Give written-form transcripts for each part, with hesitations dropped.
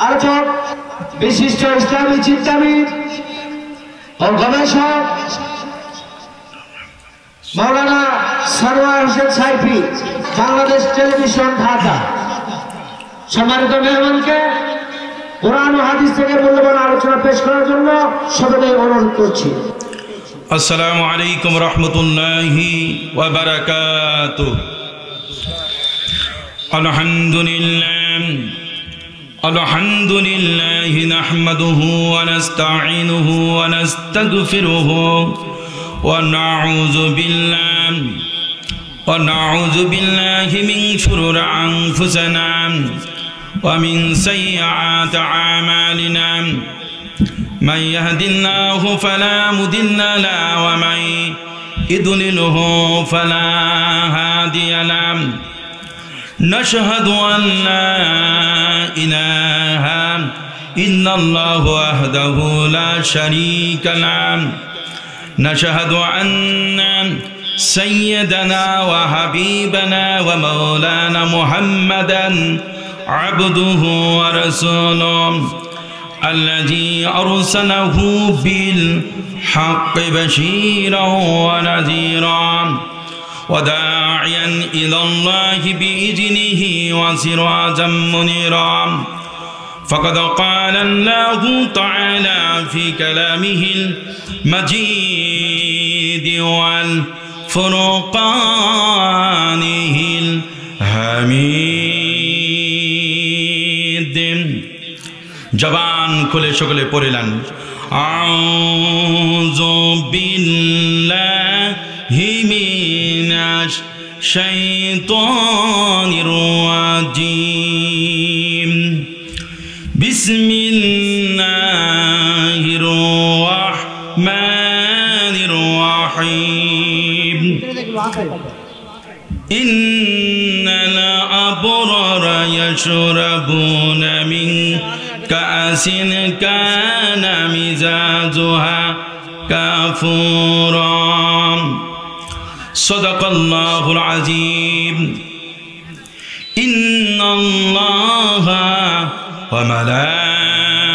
আলোচক বিশিষ্ট ইসলামী চিন্তাবিদ ও গবেষক মাওলানা সরওয়ার হোসেন সাইফি, বাংলাদেশ টেলিভিশন, ঢাকা। সম্মানিত মেহমানকে কোরআন ও হাদিস থেকে মূল্যবান আলোচনা পেশ করার জন্য সকলে অনুরোধ করছি। আসসালামু আলাইকুম রহমতুল্লাহি ওয়া বারাকাতুহু। আলহামদুলিল্লাহি নাহমাদুহু ওয়া নাস্তাঈনুহু ওয়া নাস্তাগফিরুহু ওয়া নাউযু বিল্লাহি মিন শুরুরি আনফুসিনা ওয়া মিন সাইয়্যাতি আমালিনা। من يهد الله فلا مضل له ومن يضلله فلا هادي له. نشهد أن لا إله إلا الله وحده لا شريك له. نشهد أن سيدنا وحبيبنا ومولانا محمدا عبده ورسوله الذي أرسله بالحق بشيرا ونذيرا وداعيا إلى الله بإذنه وسراجا منيرا. فقد قال الله تعالى في كلامه المجيد والفرقانه الحميد. জবান খুলে সকলে পড়িলেন আউযু বিল্লাহি মিনাশ শাইতানির রাজীম। বিসমিল্লাহির রাহমানির রাহিম। ইন্নাল আবরারা ইয়াশরাবুনা মিন كأس كان مزاجها كافورا. صدق الله العظيم. إن الله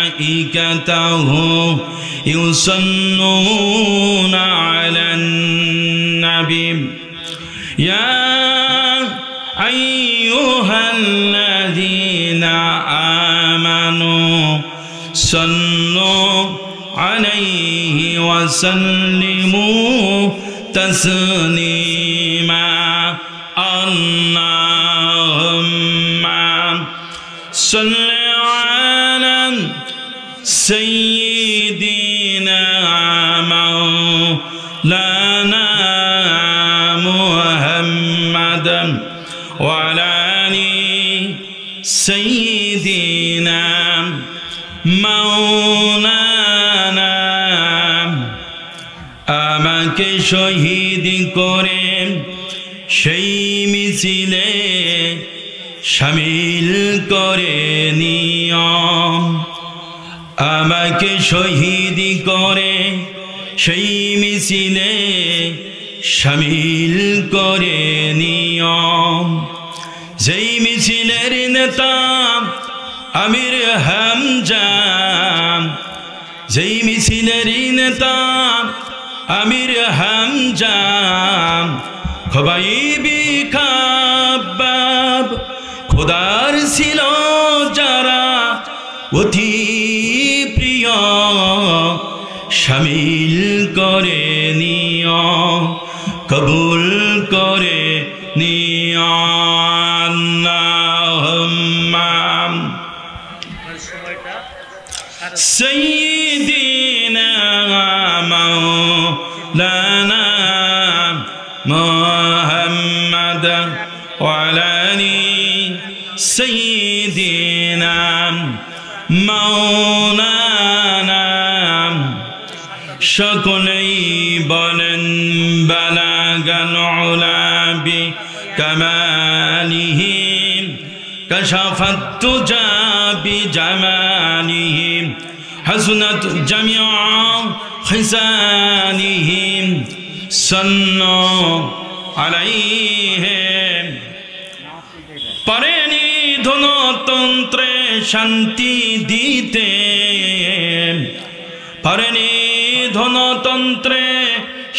وملائكته يصلون على النبي يا أيها الذين آمنوا صلوا عليه وسلموا تسليما. اللهم صل على سيدنا مولانا محمد وعلى آل سيدنا মাওলানা। আমাকে শহীদ করে সেই মিছিলে শামিল করে নিও। আমাকে শহীদ করে সেই মিছিলে শামিল করে নিও। যেই মিছিলের নেতা আমির হামজা, যেই মিছিলের নেতা আমির হামজা, খোবাইবি খাব্বাব খোদার ছিল যারা অতি প্রিয়, শামিল করে নিও, কবুল করে নিও। আল্লাহুম্মা সাইয়্যিদিনা মাওলানা মুহাম্মাদ ওয়া আলা আলি সাইয়্যিদিনা মাওলানা। সকলেই বলেন বালাগাল উলা বিকামালিহি কাশাফাত তুজা বিজামালিহি হাসনাত জামিউ খিসালিহি সাল্লু আলাইহি। পরেনি ধনতন্ত্রে শান্তি দিতে, পারেনি ধনতন্ত্রে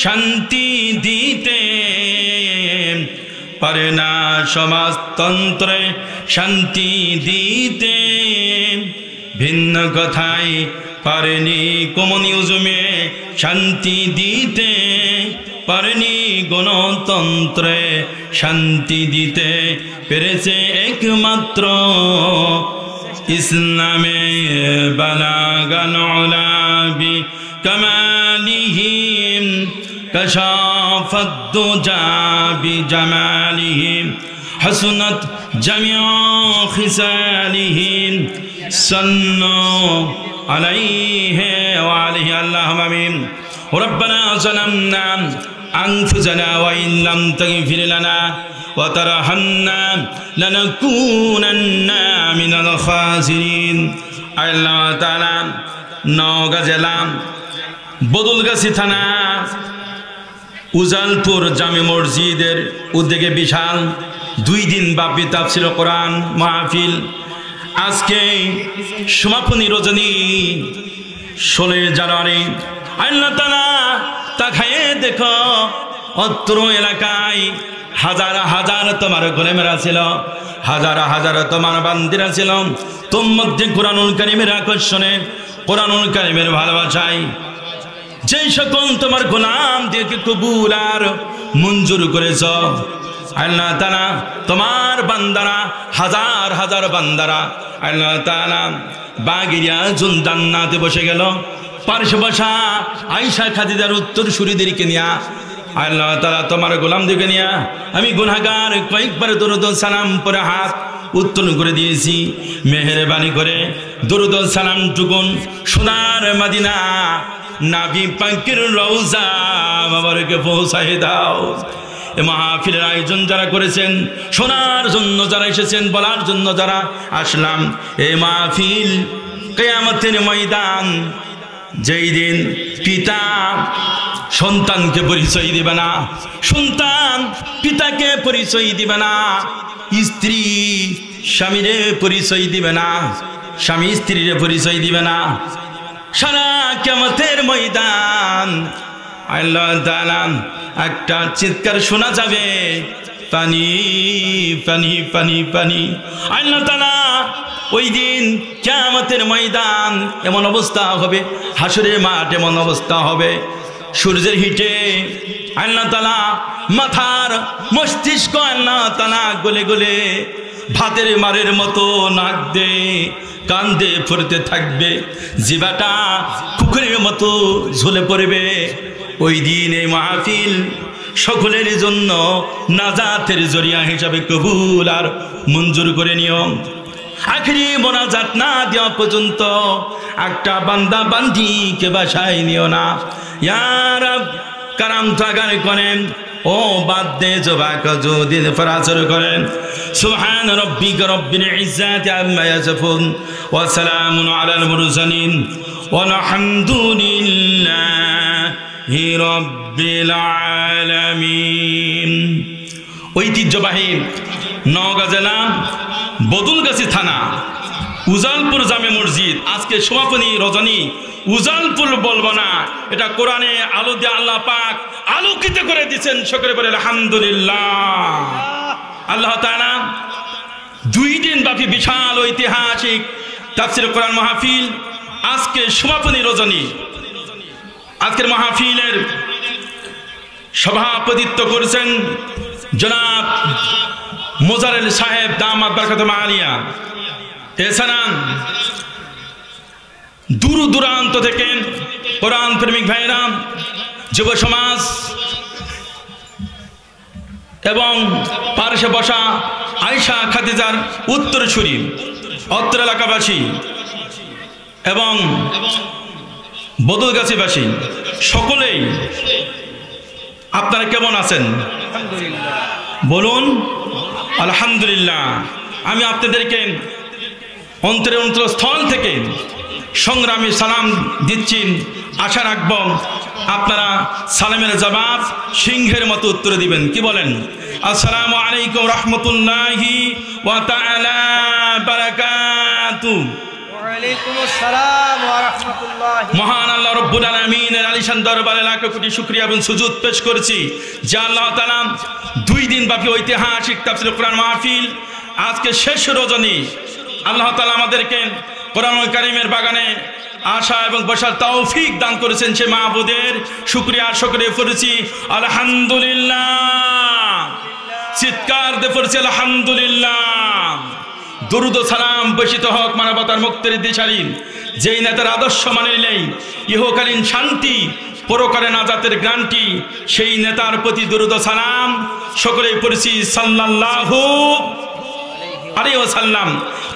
শান্তি দিতে, পারে না সমাজতন্ত্রে শান্তি দিতে, ভিন্ন কথায় পারেনি কমিউনিজমে শান্তি দিতে, পারেনি গণতন্ত্রে শান্তি দিতে, পেরেছে একমাত্র ইসলামে বালাগান উলাবি কামালিহিম কাশাফাত দুজা বিজামালিহিম হাসনাত জামিউ খিসালিহিম সাল্লু আলাইহি ওয়া আলিহি আল্লাহুম্মা আমিন। রব্বানা যালামনা আনফুসানা ওয়া ইন লাম তাগফির লানা ওয়া তারহামনা লানাকুনান্না মিনাল খাসিরিন। আল্লাহ তাআলা নওগাঁ জেলা বদলগাছি থানা উজালপুর জামে মসজিদের উদ্যোগে বিশাল 2 দিন ব্যাপী তাফসীর কোরআন মাহফিল আজকে সমাপনী রজনী 16 জানুয়ারি। আল্লাহ তাআলা তাকায়ে দেখো অত্র এলাকায় হাজার হাজার তোমার গোলামেরা ছিল, হাজার হাজার তোমার বান্দিরা ছিল। তোর মধ্যে কোরআনুল কারীমের আকর্ষণে, কোরআনুল কারীমের ভালোবাসায় যেই সকল তোমার গোলাম দিকে কবুল আর মঞ্জুর করেছ আল্লাহ তাআলা, তোমার বান্দারা হাজার হাজার বান্দারা আল্লাহ তাআলা বাগিরিয়া জান্নাতে বসে গেল। পার্শ্বে বসা আয়েশা খাদিজার উত্তর সুরীদেরকে নিয়া আল্লাহ তাআলা তোমার গোলামদেরকে নিয়া আমি গুনাহগার কয়েকবার দরুদ সালাম পরে হাত উত্তোলন করে দিয়েছি। মেহেরবানি করে দরুদ সালাম টুকুন সোনার মদিনা নাবি পাকের রওজা মোবারকে পৌঁছায় দাও। এ মাহফিলের আয়োজন যারা করেছেন, শোনার জন্য যারা এসেছেন, বলার জন্য যারা আসলাম, এই মাহফিল কিয়ামতের ময়দান, যেই দিন পিতা সন্তানকে পরিচয় দিবে না, সন্তান পিতাকে পরিচয় দিবে না, স্ত্রী স্বামীরে পরিচয় দিবে না, স্বামী স্ত্রীরে পরিচয় দিবে না, সারা কিয়ামতের ময়দান আল্লাহ তাআলা একটা চিৎকার শোনা যাবে, পানি পানি পানি পানি। আল্লাহ তাআলা ওই দিন কিয়ামতের ময়দান এমন অবস্থা হবে, হাসরের মাঠ এমন অবস্থা হবে, সূর্যের হিটে আল্লাহ তাআলা মাথার মস্তিষ্ক আল্লাহ তাআলা গলে গলে ভাতের মারের মতো নাক দিয়ে কান্দে ফুরতে থাকবে, জিবাটা কুকুরের মতো ঝুলে পড়বে। ওই দিন এই মাহফিল সকলের জন্য নাজাতের জরিয়া হিসাবে কবুল আর মঞ্জুর করে নিও। আখেরি মোনাজাত না দেওয়া পর্যন্ত একটা বান্দা বান্দিকে বাসায় নিও না। ইয়া রব কারাম তাগার করেন, ও বাদ দে জবাক যদি ফরাজর করেন। সুবহান রাব্বিকা রব্বিল ইজ্জাতি আম্মা ইয়াসিফুন ওয়া সালামুন আলাল মুরসালিন ওয়ালহামদুলিল্লাহি রাব্বিল আলামিন। ঐতিহ্যবাহী নওগাঁ জেলা বদলগাছি থানা উজালপুর জামে মসজিদ আজকে সমাপনী রজনী। উজালপুর বলবো না, এটা কোরআনে আলো দিয়ে আল্লাহ পাক আলোকিত করে দিচ্ছেন। সকলে বলে আলহামদুলিল্লাহ। আল্লাহ তাআলা 2 দিন ব্যাপী বিশাল ঐতিহাসিক তাফসীর কোরআন মাহফিল আজকে সমাপনী রজনী। আজকের মাহফিলের সভাপতিত্ব করেছেন জনাব মোজারেল সাহেব দামাত বারাকাতুহু আলিয়া। এছাড়া দূর দূরান্ত থেকে কোরআন প্রেমিক ভাইরা, যুব সমাজ এবং পার্শ্বে বসা আয়েশা খাদিজার উত্তরসূরি অত্র এলাকাবাসী এবং বদলগাছিবাসী সকলেই আপনারা কেমন আছেন? বলুন আলহামদুলিল্লাহ। আমি আপনাদেরকে অন্তরের অন্তরস্থল থেকে সংগ্রামী সালাম দিচ্ছি। আশা রাখব আপনারা সালামের জবাব সিংহের মতো উত্তর দিবেন। কি বলেন? আসসালামু আলাইকুম রাহমাতুল্লাহি ওয়া তাআলা বারাকাতুহু। ওয়ালাইকুম আসসালাম ওয়া রাহমাতুল্লাহি। মহান আল্লাহ রব্বুল আলামিনের আলিশান দরবারে লাখ কোটি শুকরিয়া এবং সুজুদ পেশ করেছি যে আল্লাহ তাআলা 2 দিন ব্যাপী ঐতিহাসিক তাফসীর কোরআন মাহফিল আজকে শেষ রজনী আল্লাহ তাআলা আমাদেরকে কোরআনুল কারীমের বাগানে আশা এবং বসার তৌফিক দান করেছেন। সে মাহবুদের শুকরিয়া করেছি আলহামদুলিল্লাহ। চিৎকার দিয়ে পড়ছি আলহামদুলিল্লাহ। দরুদ ও সালাম বর্ষিত হোক মানবতার মুক্তির দিশারি যেই নেতার আদর্শ মানে নিলেই ইহকালীন শান্তি পরকালে নাজাতের গ্রান্টি সেই নেতার প্রতি দরুদ ও সালাম সকলেই পড়ছি সাল্লাল্লাহু আলাইহি ওয়াসাল্লাম।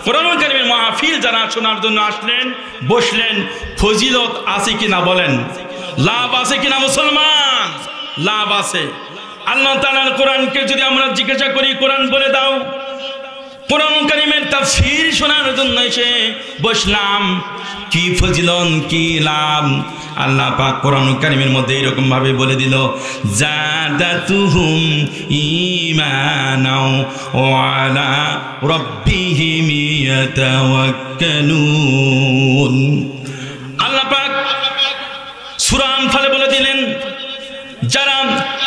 কোরআনুল কারীমের মাহফিল যারা শোনার জন্য আসলেন বসলেন, ফজিলত আছে কিনা বলেন, লাভ আছে কিনা মুসলমান? লাভ আছে। আল্লাহ তাআলার কোরআনকে যদি আমরা জিজ্ঞাসা করি কোরআন বলে দাও, কোরআনুল কারীমের তাফসীর শোনার জন্য এসে বসলাম, কি ফজিলত কি লাভ আল্লাহ পাক কোরআনুল কারীমের মধ্যে এরকম ভাবে বলে দিল, জাদাতুহুম ঈমানাও ওয়া আলা রাব্বিহিম ইয়াতাওয়াক্কালুন। আল্লাহ পাক সূরা আনফালে বলে দিলেন, যারা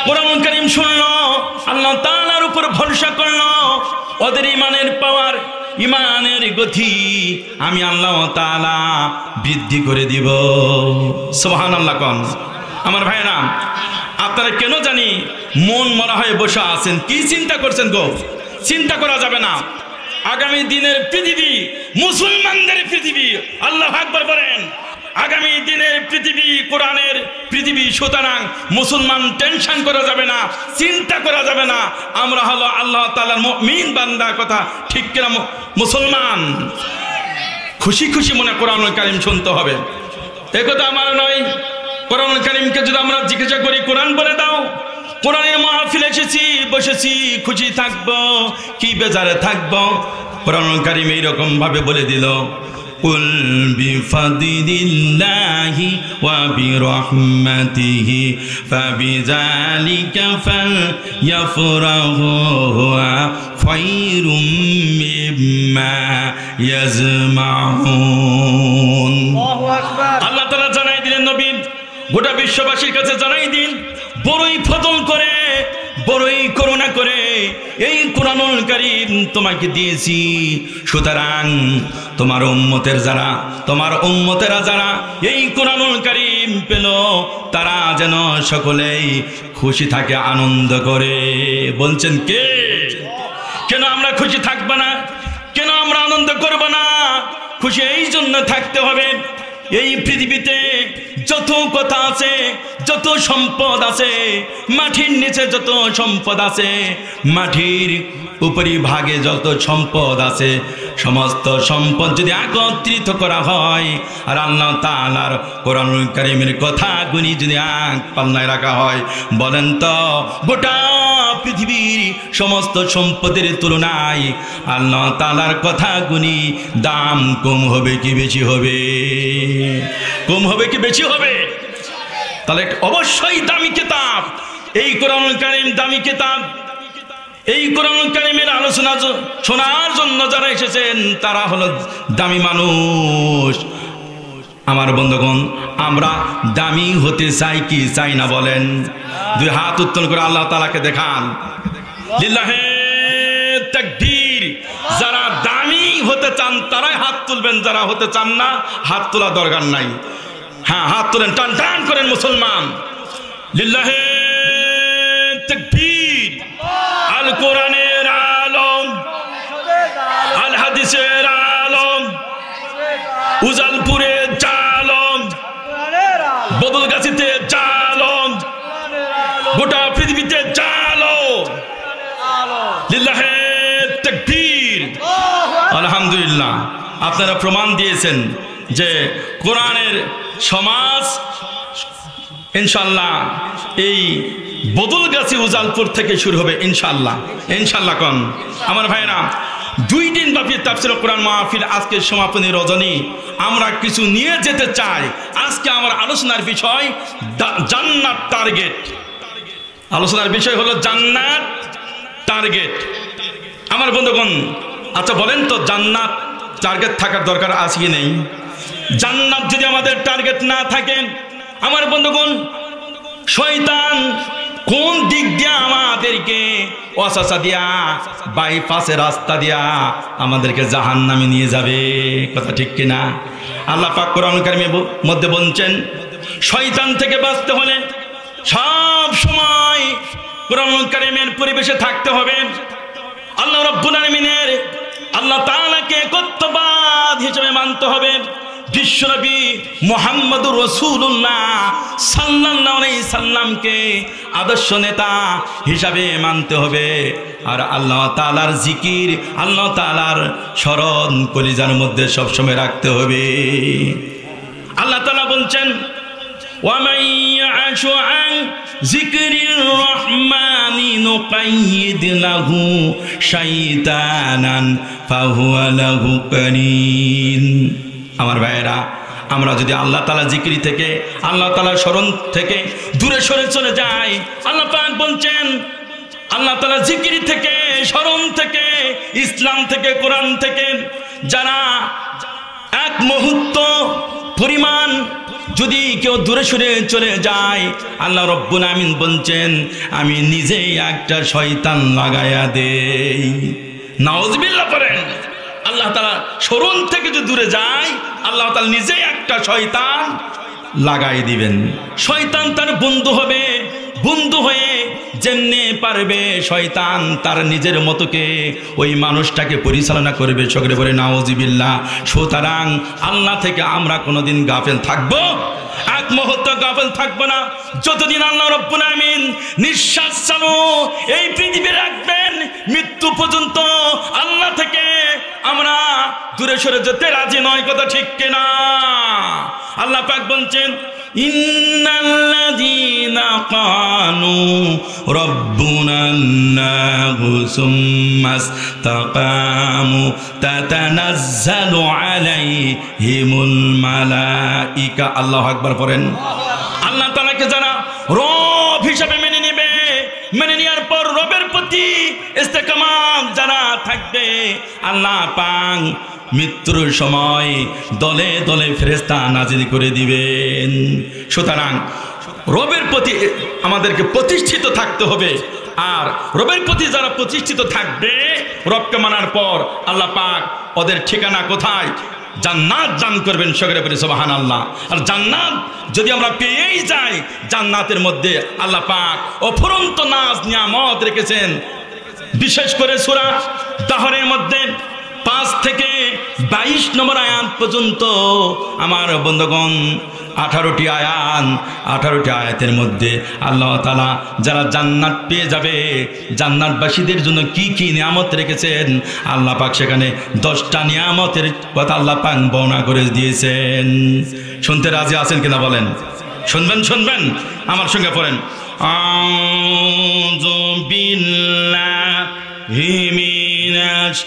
কোরআনুল কারীম শুনলো, আল্লাহ তাআলার উপর ভরসা করলো, ওদের ইমানের পাওয়ার, ইমানের গতি আমি আল্লাহ তাআলা বৃদ্ধি করে দিব। সুবহানাল্লাহ কোন আমার ভাইরা, আপনারা কেন জানি মন মরা হয়ে বসে আছেন? কি চিন্তা করছেন গো? চিন্তা করা যাবে না। আগামী দিনের পৃথিবী মুসলমানদের পৃথিবী। আল্লাহু আকবার বলেন। আগামী দিনের পৃথিবী কোরআনের পৃথিবী, সুতরাং মুসলমান টেনশন করা যাবে না, চিন্তা করা যাবে না। আমরা হলো আল্লাহ তাআলার মুমিন বান্দা, কথা ঠিক কিনা মুসলমান? খুশি খুশি মনে কোরআনুল কারীম শুনতে হবে, এ কথা আমার নয়। কোরআনুল কারীমকে যদি আমরা জিজ্ঞাসা করি কোরআন বলে দাও, কোরআনের মাহফিলে এসেছি বসেছি, খুশি থাকবো কি বেজারে থাকবো? কোরআনুল কারীম এইরকম ভাবে বলে দিল, কুল বিফাদিলিল্লাহি ওয়া বিরহমাতিহি ফাবিযালিকা ফালইফরাহু হুয়া খায়রুম মিম্মা ইয়াজমাউন। আল্লাহু আকবার। আল্লাহ তাআলা জানাই দিলেন নবী, গোটা বিশ্ববাসীর কাছে জানাই দিন, বড়ই ফজল করে, বড়ই করুণা করে এই কোরআনুল কারীম তোমাকে দিয়েছি। সুতরাং তোমার উম্মতেরা যারা এই কোরআনুল কারীম পেল, তারা যেন সকলেই খুশি থাকে, আনন্দ করে। বলছেন কে? কেন আমরা খুশি থাকবো না? কেন আমরা আনন্দ করব না? খুশি এই জন্য থাকতে হবে, এই পৃথিবীতে যত কথা আছে, যত সম্পদ আছে, মাটির নিচে যত সম্পদ আছে, মাটির উপরি ভাগে যত সম্পদ আছে, সমস্ত সম্পদ যদি একত্রিত করা হয় আর আল্লাহ তাআলার কোরআনুল কারীমের কথাগুলি যদি এক পাল্লায় রাখা হয়, বলেন তো গোটা পৃথিবীর সমস্ত সম্পদের তুলনায় আল্লাহ তাআলার কথাগুলি দাম কম হবে কি বেশি হবে? কম হবে কি বেশি হবে? তাহলে অবশ্যই দামি কিতাব এই কোরআনুল কারীম, দামি কিতাব। এই কোরআনুল কারীমের আলোচনা শোনার জন্য যারা এসেছেন তারা হলো দামি মানুষ। আমার বন্ধুগণ, আমরা দামি হতে চাই কি চাই না বলেন? দুই হাত উত্তোলন করে আল্লাহ তাআলাকে দেখান, লিল্লাহে তাকবীর। যারা দামি হতে চান তারাই হাত তুলবেন, যারা হতে চান না হাত তোলা দরকার নাই। হ্যাঁ, হাত তোলেন, টান টান করেন মুসলমান। লিল্লাহে তাকবীর। আল কোরআনের আলম, আল হাদিসের আলম, উজালপুরে জালম, বদলগাছিতে জালম, গোটা পৃথিবীতে জালম। লিল্লাহে তাকবীর। আলহামদুলিল্লাহ, আপনারা প্রমাণ দিয়েছেন যে কোরআনের সমাজ ইনশাআল্লাহ এই বদলগাছি উজালপুর থেকে শুরু হবে ইনশাআল্লাহ। ইনশাআল্লাহ কোন আমার ভাইরা, 2 দিন ব্যাপী তাফসীর কোরআন মাহফিল আজকে সমাপনী রজনী। আমরা কিছু নিয়ে যেতে চাই। আজকে আমার আলোচনার বিষয় জান্নাত টার্গেট। আলোচনার বিষয় হলো জান্নাত টার্গেট। আমার বন্ধুগণ, আচ্ছা বলেন তো, জান্নাত টার্গেট থাকার দরকার আছে কি নেই? জান্নাত যদি আমাদের টার্গেট না থাকে, আমার বন্ধুগণ, শয়তান কোন দিক দিয়ে আমাদেরকে ওয়াসওয়াসা দিয়া, বাইপাসে রাস্তা দিয়া আমাদেরকে জাহান্নামে নিয়ে যাবে, কথা ঠিক কিনা? আল্লাহ পাক কোরআন কারীমের মধ্যে বলছেন, শয়তান থেকে বাঁচতে হলে সব সময় কোরআন কারীমের পরিবেশে থাকতে হবে। আল্লাহ রাব্বুল আলামিনের, আল্লাহ তাআলাকে একত্ববাদ হিসেবে মানতে হবে। বিশ্বনবী মুহাম্মদুর রাসূলুল্লাহ সাল্লাল্লাহু আলাইহি সাল্লামকে আদর্শ নেতা হিসাবে মানতে হবে। আর আল্লাহ তাআলার জিকির, আল্লাহ তাআলার স্মরণ কলিজার মধ্যে সবসময় রাখতে হবে। আল্লাহ তাআলা বলছেন, وَمَنْ يَعْشُ عَنْ ذِكْرِ الرَّحْمَنِ نُقَيِّضْ لَهُ شَيْطَانًا فَهُوَ لَهُ قَرِينٌ। আমার ভাইয়েরা, আমরা যদি আল্লাহ তাআলা জিকির থেকে, আল্লাহ তাআলার স্মরণ থেকে দূরে সরে চলে যাই, আল্লাহ পাক বলছেন, আল্লাহ তাআলা জিকির থেকে, স্মরণ থেকে, ইসলাম থেকে, কোরআন থেকে যারা এক মুহূর্ত পরিমাণ যদি কেউ দূরে সরে চলে যায়, আল্লাহ রব্বুল আমিন বলছেন, আমি নিজেই একটা শয়তান লাগায়া দেই। নাউজুবিল্লাহ পড়েন। আল্লাহ তাআলা স্মরণ থেকে যদি দূরে যায়, আল্লাহ তাআলা নিজেই একটা শয়তান লাগাই দিবেন। শয়তান তার বন্ধু হবে, বন্ধু হয়ে যেমনি পারবে শয়তান তার নিজের মতোকে ওই মানুষটাকে পরিচালনা করবে। সকলে বলে নাউজুবিল্লাহ। সুতরাং আল্লাহ থেকে আমরা কোনোদিন গাফেল থাকবো? এক মুহূর্ত গাফেল থাকবো না। যতদিন আল্লাহ রাব্বুল আমিন নিঃশ্বাস চালু এই পৃথিবী রাখবেন, মৃত্যু পর্যন্ত আল্লাহ থেকে আমরা দূরে সরে যেতে রাজি নয়, কথা ঠিক কিনা? আল্লাহ পাক বলছেন, ইন্নাল্লাযীনা ক্বালু রাব্বুনাল্লাহু সুম্মাস্তাকামু তাতানাজ্জালু আলাইহিমুল মালাইকা। আল্লাহু আকবার পড়েন। আল্লাহ তাআলাকে যারা রব হিসাবে মেনে নেবে, মেনে নেওয়ার পর রবের প্রতি ইস্তেকামাত যারা থাকবে, আল্লাহ পাক মৃত্যুর সময় দলে দলে ফেরেশতা নাজিল করে দিবেন। সুতরাং রবের প্রতি আমাদেরকে প্রতিষ্ঠিত থাকতে হবে। আর রবের প্রতি যারা প্রতিষ্ঠিত থাকবে, রবকে মানার পর আল্লাহ পাক ওদের ঠিকানা কোথায়? জান্নাত দান করবেন। সকলে বলি সুবহানাল্লাহ। আর জান্নাত যদি আমরা পেয়েই যাই, জান্নাতের মধ্যে আল্লাহ পাক অফুরন্ত নাজ নিয়ামত রেখেছেন। বিশেষ করে সূরা দাহরের মধ্যে 5 থেকে 22 নম্বর আয়াত পর্যন্ত আমার বন্ধুগণ 18টি আয়াত, 18টি আয়াতের মধ্যে আল্লাহ তাআলা যারা জান্নাত পেয়ে যাবে, জান্নাতবাসীদের জন্য কি কি নিয়ামত রেখেছেন, আল্লাহ পাক সেখানে 10টা নিয়ামতের কথা আল্লাহ পাক বর্ণনা করে দিয়েছেন। শুনতে রাজি আছেন কিনা বলেন? শুনবেন? আমার সঙ্গে পড়েন, আউযু বিল্লাহি মিনাশ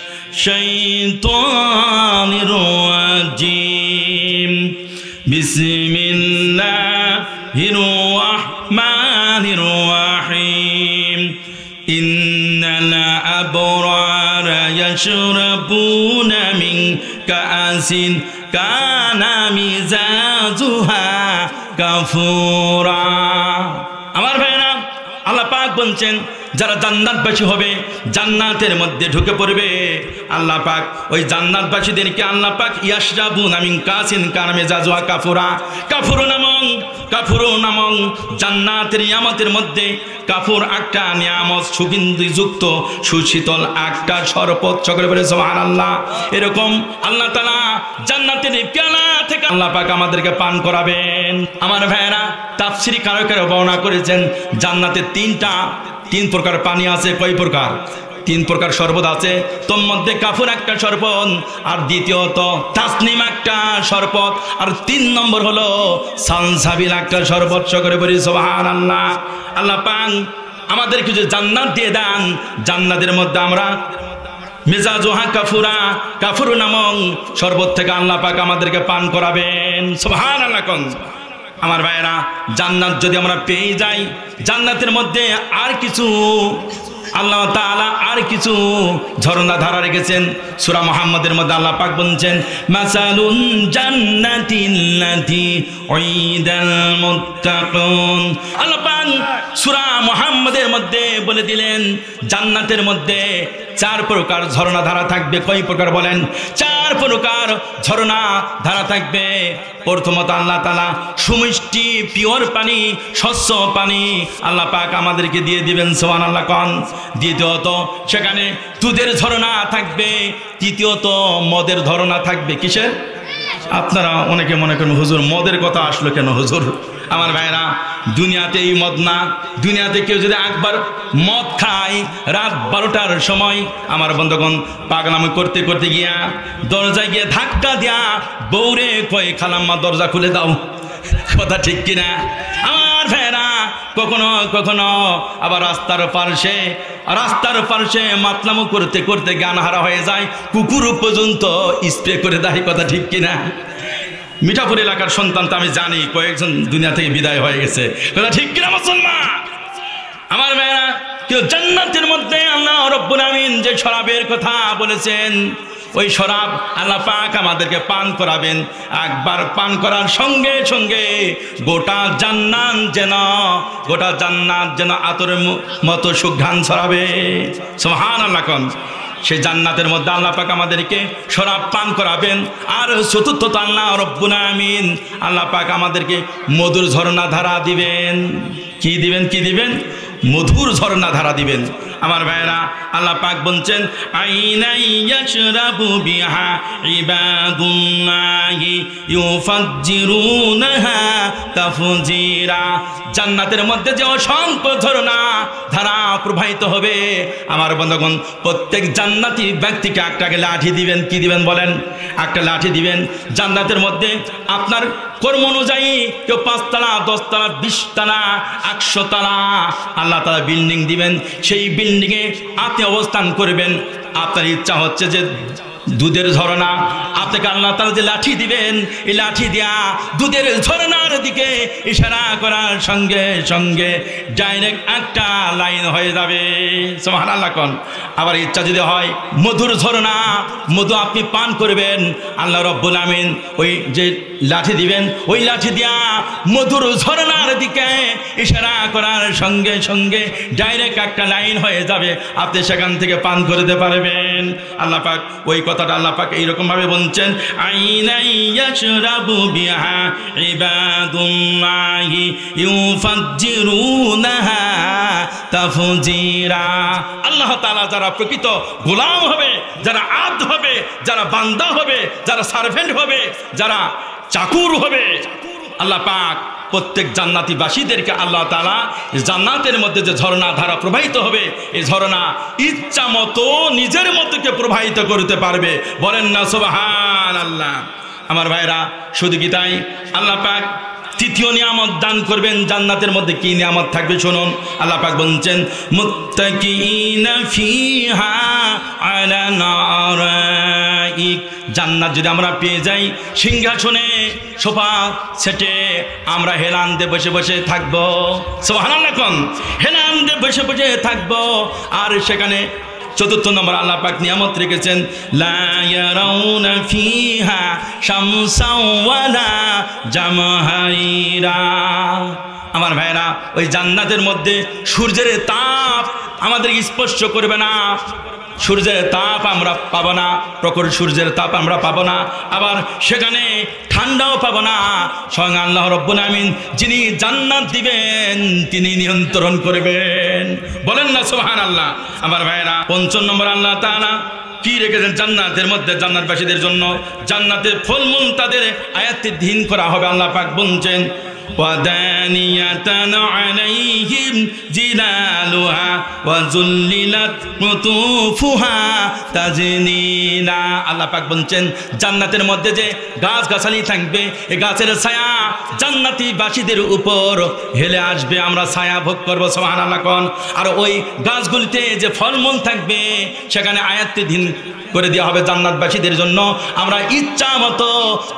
শাইতানির রাজিম, বিসমিল্লাহির রাহমানির রাহিম, ইন্নাল আবরারা ইয়াশরাবুনা মিন কাআসিন কানা মিজাজুহা কাফুরা। আমার ভাইরা, আল্লাহ পাক বলছেন, যারা জান্নাতবাসী হবে, জান্নাতের মধ্যে ঢুকে পড়বে, আল্লাহ পাক ওই জান্নাতবাসীদেরকে আল্লাহ পাক ইয়াশরাবুনা মিন কাসিন কানা মিজাজুহা কাফুরা, কাফুর নামক জান্নাতের নিয়ামতের মধ্যে কাফুর একটা নিয়ামত, সুগন্ধিযুক্ত সুশীতল একটা শরবত। সকলে বলে সুবহানাল্লাহ। এরকম আল্লাহ তাআলা জান্নাতের পেয়ালা থেকে আল্লাহ পাক আমাদেরকে পান করাবেন। আমার ভাইয়েরা, তাফসীরি কারকেরা বর্ণনা করেছেন, জান্নাতে 3 প্রকার পানি আছে। কয় প্রকার? 3 প্রকার শরবত আছে। তোর মধ্যে কাফুর একটা শরবত, আর দ্বিতীয়ত তাসনিম একটা শরবত, আর 3 নম্বর হলো সালসাবিল একটা শরবত। সকলে বলি সুবহানাল্লাহ। আল্লাহ পাক আমাদেরকে যে জান্নাত দিয়ে দেন, জান্নাতের মধ্যে আমরা মিজাজুহা কাফুরা, কাফুর নামক শরবত থেকে আল্লাহ পাক আমাদেরকে পান করাবেন। সুবহানাল্লাহ। আমার ভাইয়েরা, জান্নাত যদি আমরা পেয়ে যাই, জান্নাতের মধ্যে আর কিছু আল্লাহ তাআলা আর কিছু ঝর্ণা ধারা রেখেছেন। সূরা মুহাম্মাদের মধ্যে আল্লাহ পাক বলছেন মাসালুন জান্নাতিল্লাতী উইদাল মুত্তাকুন। আল্লাহ পাক সূরা মুহাম্মাদের মধ্যে বলে দিলেন জান্নাতের মধ্যে 4 প্রকার ঝর্ণা ধারা থাকবে। কয় প্রকার বলেন? 4 প্রকার ঝর্ণা ধারা থাকবে। প্রথমত আল্লাহ তাআলা সুমিষ্টি পিওর পানি, স্বচ্ছ পানি আল্লাহ পাক আমাদেরকে দিয়ে দিবেন, সুবহানাল্লাহ কোন। দ্বিতীয়ত সেখানে দুধের ঝর্ণা থাকবে। তৃতীয়ত মদের ঝর্ণা থাকবে। কিসের? আপনারা অনেকে মনে করেন হুজুর মদের কথা আসলো কেন হুজুর? আমার ভাইরা, দুনিয়াতে এই মদ না, দুনিয়াতে কেউ যদি একবার মদ খায় রাত 12টার সময়, আমার বন্ধুগণ পাগলামি করতে করতে গিয়া দরজায় গিয়ে ধাক্কা দিয়া বউরে কয়ে খালাম্মা দরজা খুলে দাও। কথা ঠিক কিনা? আমার ভাইরা, কখনো কখনো আবার রাস্তার পার্শ্বে মাতলামো করতে করতে জ্ঞান হারা হয়ে যায়, কুকুর পর্যন্ত স্প্রে করে দেয়। কথা ঠিক কিনা? মিঠাপুর এলাকার সন্তান তো আমি জানি কয়েকজন দুনিয়া থেকে বিদায় হয়ে গেছে। কথা ঠিক কিনা মুসলমান? আমার ভাইরা, কেউ জান্নাতের মধ্যে আল্লাহ রাব্বুল আমিন যে শরাবের কথা বলেছেন, ওই শরাব আল্লাহ পাক আমাদেরকে পান করাবেন। একবার পান করার সঙ্গে সঙ্গে গোটা জান্নাত যেন আতরের মতো সুঘ্রাণ ছড়াবে। সুবহানাল্লাহ কোন। সেই জান্নাতের মধ্যে আল্লাহ পাক আমাদেরকে শরাব পান করাবেন। আর চতুর্থত আল্লাহ রাব্বুল আমিন আল্লাহ পাক আমাদেরকে মধুর ঝর্ণা ধারা দিবেন। কি দিবেন? মধুর ঝর্ণা ধারা দিবেন। আমার ভাইরা, আল্লাহ পাক বলছেন আইনাই ইয়াশরাবু বিহা ইবাদুল্লাহি ইউফাজ্জিরুনাহা তাফজিরা। জান্নাতের মধ্যে যে অসংখ্য ঝর্ণা ধারা প্রবাহিত হবে, আমার বন্ধুগণ প্রত্যেক জান্নাতি ব্যক্তিকে একটা লাঠি দিবেন। কি দিবেন বলেন? একটা লাঠি দিবেন। জান্নাতের মধ্যে আপনার কর্ম অনুযায়ী কেউ 5 তলা, 10 তলা, 20 তলা, 100 তলা আল্লাহ তাআলা বিল্ডিং দিবেন। সেই বিল্ডিংয়ে আপনি অবস্থান করবেন। আপনার ইচ্ছা হচ্ছে যে দুধের ঝর্ণা, আপনাকে আল্লাহ তাআলা যে লাঠি দিবেন, এই লাঠি দিয়া দুধের ঝর্ণার দিকে ইশারা করার সঙ্গে সঙ্গে ডাইরেক্ট একটা লাইন হয়ে যাবে। সুবহানাল্লাহ কোন। আবার ইচ্ছা যদি হয় মধুর ঝর্ণা, মধু আপনি পান করবেন, আল্লাহ রাব্বুল আমিন ওই যে লাঠি দিবেন, ওই লাঠি দিয়া মধুর ঝর্ণার দিকে ইশারা করার সঙ্গে সঙ্গে ডাইরেক্ট একটা লাইন হয়ে যাবে, আপনি সেখান থেকে পান করতে পারবেন। আল্লাহ পাক ওই কথাটা আল্লাহ পাক এইরকম ভাবে বলছেন আইনাই ইয়াশরাবু বিহা ইবাদুল্লাহি ইউফাজ্জিরুনাহা তাফজিরা। আল্লাহ তাআলা যারা প্রকৃত গোলাম হবে, যারা আব্দ হবে, যারা বান্দা হবে, যারা সার্ভেন্ট হবে, যারা চাকুর হবে, আল্লাহ পাক প্রত্যেক জান্নাতীবাসীদেরকে আল্লাহ তাআলা জান্নাতের মধ্যে যে ঝর্ণা ধারা প্রবাহিত হবে, এই ঝর্ণা ইচ্ছা মতো নিজের মতোকে প্রবাহিত করতে পারবে। বলেন না সুবহানাল্লাহ। আমার ভাইরা, শুধু কি তাই? আল্লাহ পাক তৃতীয় নিয়ামত দান করবেন। জান্নাতের মধ্যে কি নিয়ামত থাকবে শুনুন। আল্লাহ পাক বলছেন মুত্তাকিনা ফিহা আলা নারাইক। জান্নাত যদি আমরা পেয়ে যাই, সিংহাসনে সোফা সেটে আমরা হেলান দিয়ে বসে বসে থাকবো। সুবহানাল্লাহ কোন। হেলান দিয়ে বসে বসে থাকবো। আর সেখানে চতুর্থ নম্বর আল্লাহ পাক নিয়ামত রেখেছেন লা ইয়ারাউনা ফিহা শামসাও ওয়ালা জামহারিরা। আমার ভাইরা, ওই জান্নাতের মধ্যে সূর্যের তাপ আমাদের স্পর্শ করবে না। সূর্যের তাপ আমরা পাবো না, প্রখর সূর্যের তাপ আমরা পাবো না। আবার সেখানে ঠান্ডাও পাবো না। স্বয়ং আল্লাহ রাব্বুল আমিন যিনি জান্নাত দিবেন, তিনি নিয়ন্ত্রণ করবেন। বলেন না সুবহানাল্লাহ। আমার ভাইরা, পঞ্চম নম্বর আল্লাহ তাআলা কি রেখেছেন জান্নাতের মধ্যে? জান্নাতবাসীদের জন্য জান্নাতের ফলমূল তাদের আয়াতহীন করা হবে। আল্লাহ পাক বলছেন ওয়াদানিয়াতান আলাইহিম জিলালুহা ওয়া যুল্লিলাত কুতুফুহা তাজনীলা। আল্লাহ পাক বলছেন জান্নাতের মধ্যে যে গাছগাছালি থাকবে, এই গাছের ছায়া জান্নাতীবাসীদের উপর হেলে আসবে, আমরা ছায়া ভোগ করবো। সুবহানাল্লাহ কোন। আর ওই গাছগুলিতে যে ফলমূল থাকবে, সেখানে আয়াতহীন করে দেওয়া হবে জান্নাতবাসীদের জন্য। আমরা ইচ্ছা মতো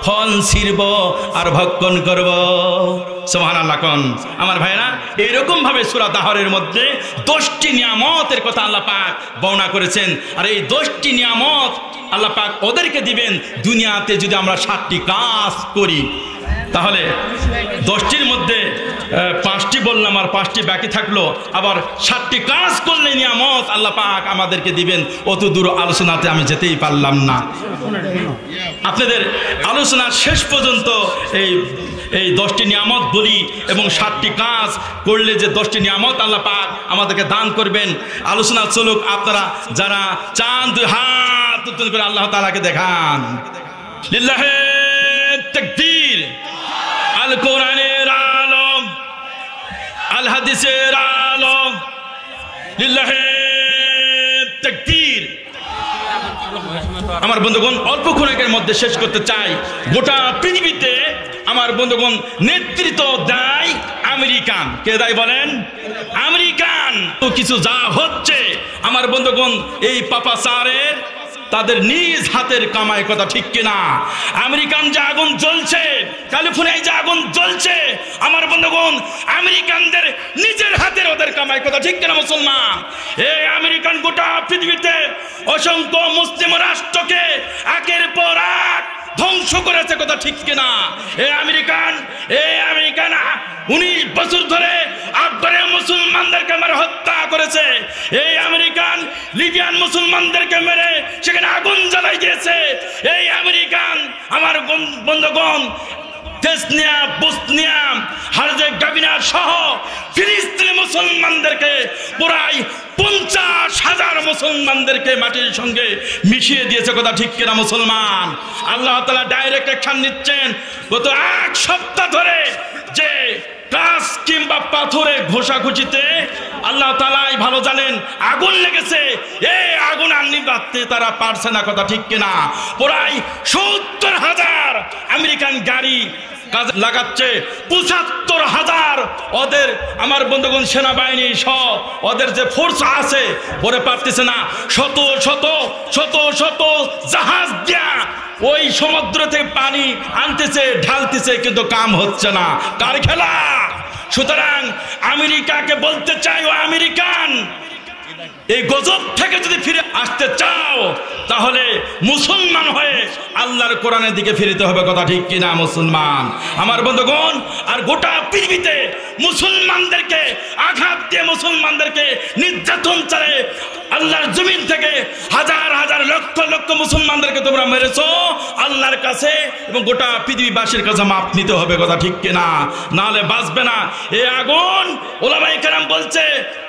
ফল ছিঁড়ব আর ভক্ষণ করব। সুবহানাল্লাহ কোন আমার ভাইরা। এইরকম ভাবে সূরা দাহরের মধ্যে 10টি নিয়ামতের কথা আল্লাহ পাক বর্ণনা করেছেন। আর এই 10টি নিয়ামত আল্লাহ পাক ওদেরকে দিবেন দুনিয়াতে যদি আমরা 7টি কাজ করি। তাহলে 10টির মধ্যে 5টি বললাম আর 5টি বাকি থাকলো, আবার 7টি কাজ করলে নিয়ামত আল্লাহ পাক আমাদেরকে দিবেন। অত দূর আলোচনাতে আমি যেতেই পারলাম না। আপনাদের আলোচনার শেষ পর্যন্ত এই 10টি নিয়ামত বলি এবং 7টি কাজ করলে যে 10টি নিয়ামত আল্লাহ পাক আমাদেরকে দান করবেন। আলোচনা চলুক, আপনারা যারা চান 2 হাত উত্তোলন করে আল্লাহ তাআলাকে দেখান। লিল্লাহি তাকবীর। আল কোরআনের আলো, আল হাদিসের আলো, লিল্লাহি তাকবীর। আমার বন্ধুগণ অল্পক্ষণের মধ্যে শেষ করতে চাই। গোটা পৃথিবীতে আমার বন্ধুগণ নেতৃত্ব দেয় আমেরিকান। কে দেয় বলেন? আমেরিকান। তো কিছু যা হচ্ছে আমার বন্ধুগণ এই পাপাচারের তাদের নিজ হাতের কামাই, কথা ঠিক কিনা? আমেরিকান যে আগুন জ্বলছে, ক্যালিফোর্নিয়ায় যে আগুন জ্বলছে আমার বন্ধুগণ আমেরিকানদের নিজের হাতের ওদের কামাই, কথা ঠিক কিনা মুসলমান? এই আমেরিকান গোটা পৃথিবীতে অসংখ্য মুসলিম রাষ্ট্রকে একের পর এক ধ্বংস করেছে, কথা ঠিক কিনা? এই আমেরিকান 19 বছর ধরে আফগানে মুসলমানদেরকে মেরে হত্যা করেছে। এই আমেরিকান লিবিয়ান মুসলমানদেরকে মেরে সেখানে আগুন জ্বালাই দিয়েছে। এই আমেরিকান আমার বন্ধুগণ তেসনিয়া, বসনিয়া, হার্জেগোভিনা সহ ফিলিস্তিনি মুসলমানদেরকে প্রায় 50,000 মুসলমানদেরকে মাটির সঙ্গে মিশিয়ে দিয়েছে, কথা ঠিক কিনা মুসলমান? আল্লাহ তাআলা ডাইরেক্ট অ্যাকশন নিচ্ছেন। গত 1 সপ্তাহ ধরে যে কাজ কিংবা পাথরে ঘষাঘষিতে আল্লাহ তাআলাই ভালো জানেন আগুন লেগেছে। এই আগুন আর নিভাতে তারা পারছে না, কথা ঠিক কিনা? প্রায় 70,000 আমেরিকান গাড়ি কাজে লাগাচ্ছে, 75,000 ওদের আমার বন্ধুগণ সেনাবাহিনী সহ ওদের যে ফোর্স আছে পরে পারতেছে না। শত শত জাহাজ দিয়া ওই সমুদ্র থেকে পানি আনতেছে, ঢালতেছে, কিন্তু কাম হচ্ছে না। কার খেলা? সুতরাং আমেরিকাকে বলতে চাই, ও আমেরিকান, এই গজব থেকে যদি ফিরে আসতে চাও তাহলে মুসলমান হয়ে আল্লাহর কোরআনের দিকে ফিরতে হবে, কথা ঠিক কিনা মুসলমান? আমার বন্ধুগণ আর গোটা পৃথিবীতে মুসলমানদেরকে আঘাত দিয়ে মুসলমানদেরকে নির্যাতন চালে আল্লাহর জমিন থেকে হাজার হাজার লক্ষ লক্ষ মুসলমানদেরকে তোমরা মেরেছো। আল্লাহর কাছে এবং গোটা পৃথিবীবাসীর কাছে মাপ নিতে হবে, কথা ঠিক কিনা? নাহলে বাঁচবে না। এই আগুন ওলামায়ে কেরাম বলছে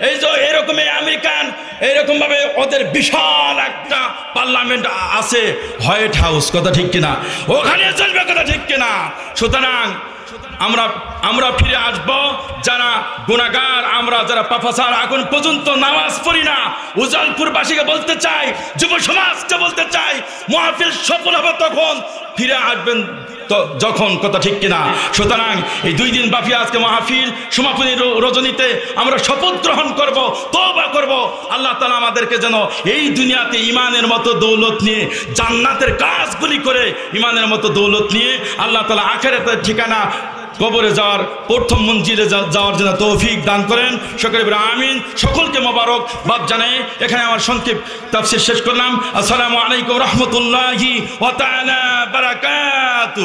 এই যে এরকম আমেরিকান এইরকম ভাবে ওদের বিশাল একটা পার্লামেন্ট আছে, হোয়াইট হাউস, কথা ঠিক কিনা? ওখানে চলবে, কথা ঠিক কিনা? সুতরাং আমরা ফিরে আসব যারা গুনাহগার, আমরা যারা পাপাচার এখন পর্যন্ত নামাজ পড়ি না। উজালপুরবাসীকে বলতে চাই, যুব সমাজকে বলতে চাই, মাহফিল সফল হবে তখন, ফিরে আসবেন যখন, কথা ঠিক কিনা? সুতরাং এই 2 দিন ব্যাপী আজকে মাহফিল সমাপনী রজনীতে আমরা শপথ গ্রহণ করব, তওবা করব। আল্লাহ তাআলা আমাদেরকে যেন এই দুনিয়াতে ইমানের মতো দৌলত নিয়ে জান্নাতের কাজগুলি করে ইমানের মতো দৌলত নিয়ে আল্লাহ তাআলা আখিরাতের ঠিকানা কবরে যাওয়ার প্রথম মঞ্জিলে যাওয়ার জন্য তৌফিক দান করেন। সকলে বলেন আমিন। সকলকে মোবারক বাদ জানাই এখানে আমার সংক্ষিপ্ত তাফসীর শেষ করলাম। আসসালামু আলাইকুম ওয়া রাহমাতুল্লাহি ওয়া তাআলা বারাকাতুহু।